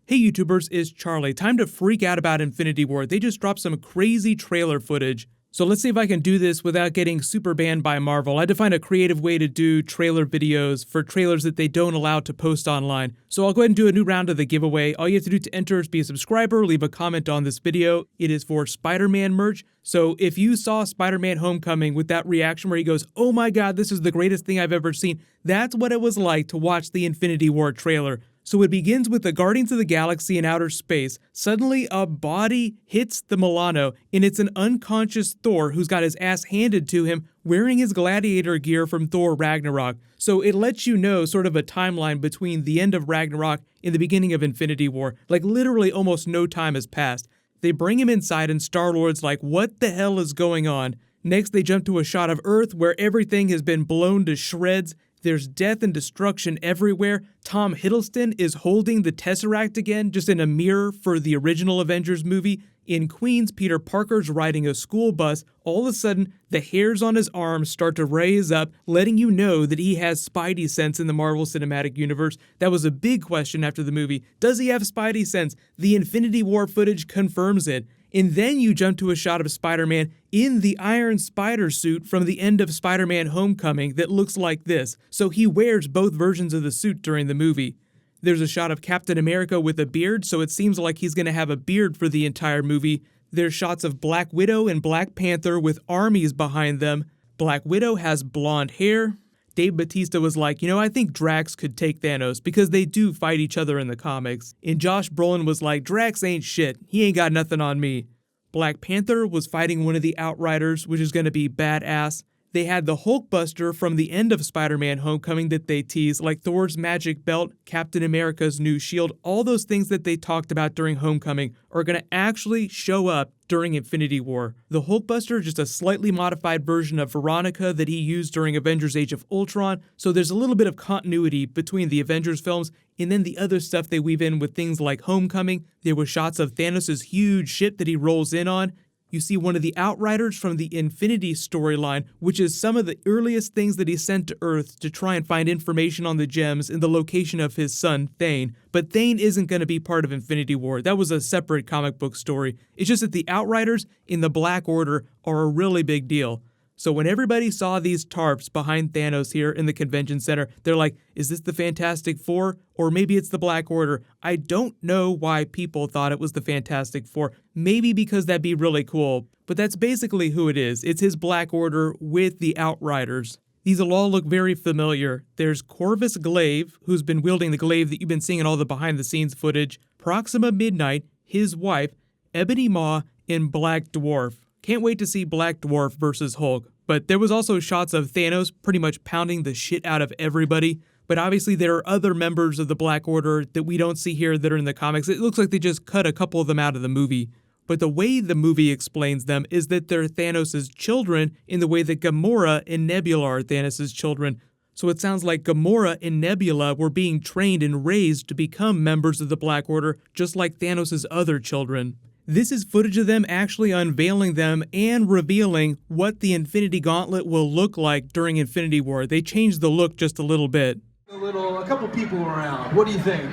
Hey YouTubers, it's Charlie. Time to freak out about Infinity War. They just dropped some crazy trailer footage. So let's see if I can do this without getting super banned by Marvel. I had to find a creative way to do trailer videos for trailers that they don't allow to post online. So I'll go ahead and do a new round of the giveaway. All you have to do to enter is be a subscriber, leave a comment on this video. It is for Spider-Man merch. So if you saw Spider-Man Homecoming with that reaction where he goes, "Oh my god, this is the greatest thing I've ever seen," that's what it was like to watch the Infinity War trailer. So it begins with the Guardians of the Galaxy in outer space. Suddenly, a body hits the Milano, and it's an unconscious Thor who's got his ass handed to him wearing his gladiator gear from Thor Ragnarok. So it lets you know sort of a timeline between the end of Ragnarok and the beginning of Infinity War. Like literally almost no time has passed. They bring him inside and Star-Lord's like, what the hell is going on? Next, they jump to a shot of Earth where everything has been blown to shreds. There's death and destruction everywhere. Tom Hiddleston is holding the Tesseract again, just in a mirror for the original Avengers movie. In Queens, Peter Parker's riding a school bus. All of a sudden, the hairs on his arms start to raise up, letting you know that he has Spidey sense in the Marvel Cinematic Universe. That was a big question after the movie. Does he have Spidey sense? The Infinity War footage confirms it. And then you jump to a shot of Spider-Man in the Iron Spider suit from the end of Spider-Man Homecoming that looks like this. So he wears both versions of the suit during the movie. There's a shot of Captain America with a beard, so it seems like he's going to have a beard for the entire movie. There's shots of Black Widow and Black Panther with armies behind them. Black Widow has blonde hair. Dave Bautista was like, I think Drax could take Thanos because they do fight each other in the comics. And Josh Brolin was like, Drax ain't shit. He ain't got nothing on me. Black Panther was fighting one of the Outriders, which is going to be badass. They had the Hulkbuster from the end of Spider-Man Homecoming that they teased, like Thor's magic belt, Captain America's new shield. All those things that they talked about during Homecoming are going to actually show up during Infinity War. The Hulkbuster is just a slightly modified version of Veronica that he used during Avengers Age of Ultron, so there's a little bit of continuity between the Avengers films and then the other stuff they weave in with things like Homecoming. There were shots of Thanos' huge ship that he rolls in on. You see one of the Outriders from the Infinity storyline, which is some of the earliest things that he sent to Earth to try and find information on the gems and the location of his son, Thane. But Thane isn't going to be part of Infinity War. That was a separate comic book story. It's just that the Outriders in the Black Order are a really big deal. So when everybody saw these tarps behind Thanos here in the convention center, they're like, is this the Fantastic Four? Or maybe it's the Black Order. I don't know why people thought it was the Fantastic Four. Maybe because that'd be really cool. But that's basically who it is. It's his Black Order with the Outriders. These will all look very familiar. There's Corvus Glaive, who's been wielding the glaive that you've been seeing in all the behind-the-scenes footage, Proxima Midnight, his wife, Ebony Maw, and Black Dwarf. Can't wait to see Black Dwarf versus Hulk. But there was also shots of Thanos pretty much pounding the shit out of everybody. But obviously there are other members of the Black Order that we don't see here that are in the comics. It looks like they just cut a couple of them out of the movie. But the way the movie explains them is that they're Thanos' children in the way that Gamora and Nebula are Thanos' children. So it sounds like Gamora and Nebula were being trained and raised to become members of the Black Order, just like Thanos' other children. This is footage of them actually unveiling them and revealing what the Infinity Gauntlet will look like during Infinity War. They changed the look just a little bit. A couple people around. What do you think?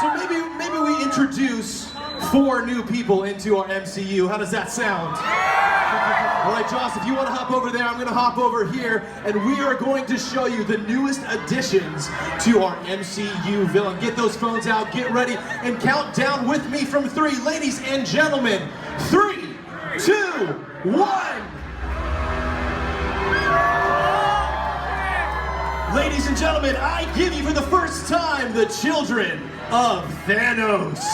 So maybe we introduce 4 new people into our MCU. How does that sound? All right, Joss, if you want to hop over there, I'm going to hop over here, and we are going to show you the newest additions to our MCU villain. Get those phones out, get ready, and count down with me from 3. Ladies and gentlemen, 3, 2, 1. Ladies and gentlemen, I give you for the first time the children of Thanos.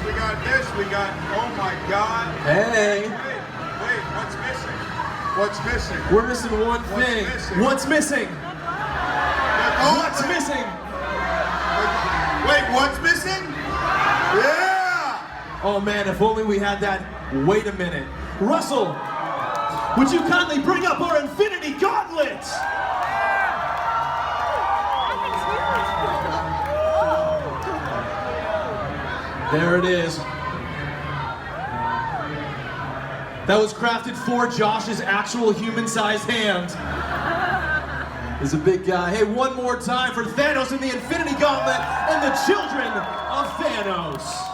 We got this, we got, oh my God. Hey. Wait, what's missing? What's missing? We're missing one thing. What's missing? What's missing? Wait, what's missing? Yeah! Oh man, if only we had that. Wait a minute. Russell, would you kindly bring up our Infinity Gauntlet? There it is. That was crafted for Josh's actual human-sized hand. is a big guy. Hey, one more time for Thanos and the Infinity Gauntlet and the children of Thanos.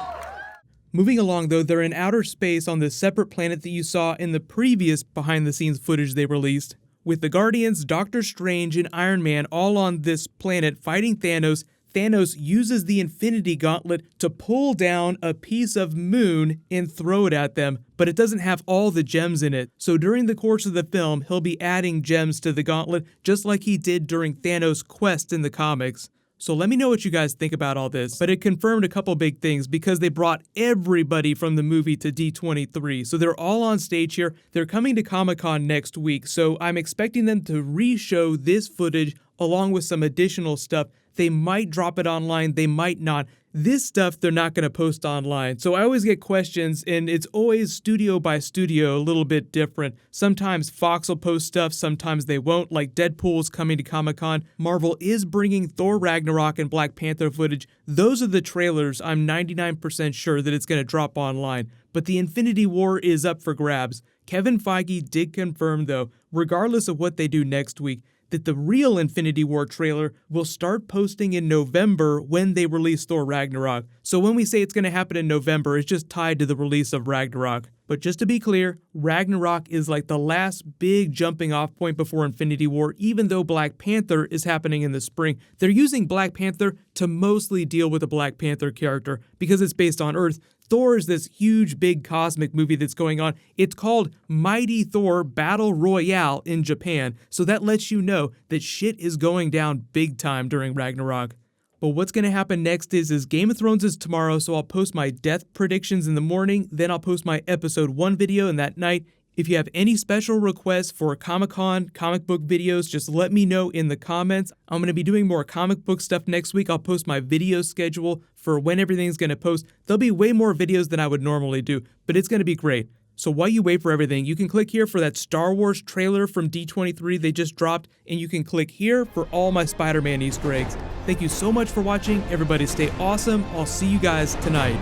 Moving along though, they're in outer space on the separate planet that you saw in the previous behind-the-scenes footage they released. With the Guardians, Doctor Strange, and Iron Man all on this planet fighting Thanos, Thanos uses the Infinity Gauntlet to pull down a piece of moon and throw it at them, but it doesn't have all the gems in it. So during the course of the film, he'll be adding gems to the gauntlet, just like he did during Thanos' quest in the comics. So let me know what you guys think about all this. But it confirmed a couple big things because they brought everybody from the movie to D23. So they're all on stage here. They're coming to Comic-Con next week. So I'm expecting them to re-show this footage along with some additional stuff. They might drop it online, they might not. This stuff they're not going to post online. So I always get questions, and it's always studio by studio, a little bit different. Sometimes Fox will post stuff, sometimes they won't, like Deadpool's coming to Comic-Con. Marvel is bringing Thor Ragnarok and Black Panther footage. Those are the trailers I'm 99% sure that it's going to drop online. But the Infinity War is up for grabs. Kevin Feige did confirm, though, regardless of what they do next week, that the real Infinity War trailer will start posting in November when they release Thor Ragnarok. So when we say it's going to happen in November, it's just tied to the release of Ragnarok. But just to be clear, Ragnarok is like the last big jumping off point before Infinity War, even though Black Panther is happening in the spring. They're using Black Panther to mostly deal with the Black Panther character because it's based on Earth. Thor is this huge, big cosmic movie that's going on. It's called Mighty Thor Battle Royale in Japan, so that lets you know that shit is going down big time during Ragnarok. But what's going to happen next is Game of Thrones is tomorrow, so I'll post my death predictions in the morning, then I'll post my episode 1 video in that night. If you have any special requests for Comic-Con comic book videos, just let me know in the comments. I'm going to be doing more comic book stuff next week. I'll post my video schedule for when everything's going to post. There'll be way more videos than I would normally do, but it's going to be great. So while you wait for everything, you can click here for that Star Wars trailer from D23 they just dropped, and you can click here for all my Spider-Man Easter eggs. Thank you so much for watching. Everybody stay awesome. I'll see you guys tonight.